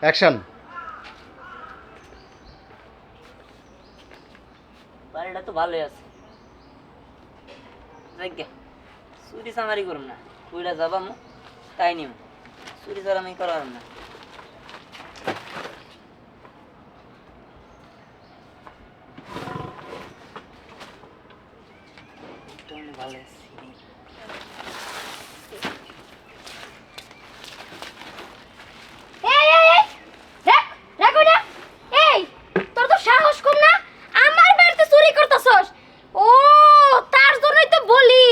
Action. বাড়িটা তো ভালোই আছে, যাইগে চুরি চামারি করুম না, কইরা যাবাম তাই নিম, চুরি চালামি করার না। ভালো আছে। এই এই এই রাখ রাখ ওটা। এই তোর তো সাহস কম না, আমার বাড়িতে চুরি করতেছস। ও তার জন্যই তো বলি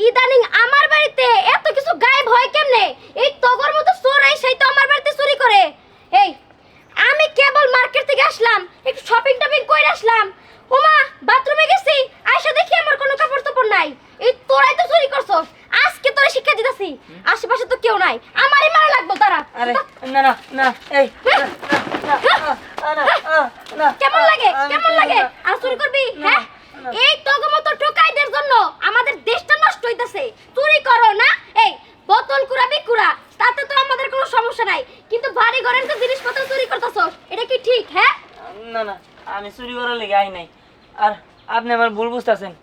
ইদানিং আমার বাড়িতে এত কিছু গায়েব হয় কেমনে। এই তগর মতো চোর সেই তো আমার বাড়িতে চুরি করে। এই আমি কেবল মার্কেট থেকে আসলাম, একটু শপিং টপিং করে আসলাম। ওমা বাথরুমে গেছি, আয়সা দেখি আমার কোনো কাপড় চোপড় নাই। এই তোরাই তো চুরি করছস, আজকে তোরে শিক্ষা দিতেছি। আশেপাশে তো কেউ নাই, আমারই মারা লাগবে তারা। আরে না না না, এই কেমন লাগে কেমন লাগে আর চুরি করবি? হ্যাঁ এই তোগো মতো টোকাইদের জন্য আমাদের দেশটা নষ্ট হইতাছে। চুরি করো না, এই বোতল কুড়াবি কুড়া, তাতে তো আমাদের কোনো সমস্যা নাই, কিন্তু বাড়ি ঘরের যে জিনিসপত্র চুরি করতেছস এটা কি ঠিক? হ্যাঁ না না, আমি চুরি করার লেগে আই নাই। আর আপনি আমার ভুল বুঝতেছেন,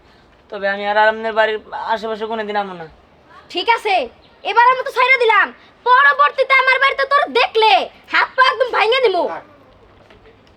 তবে আমি আর আপনার বাড়ির আশেপাশে কোনোদিন আমো না। ঠিক আছে, এবারের মতো ছাইরা দিলাম, পরবর্তীতে আমার বাড়িতে তোর দেখলে হাত পা একদম ভাঙিয়ে দিমু।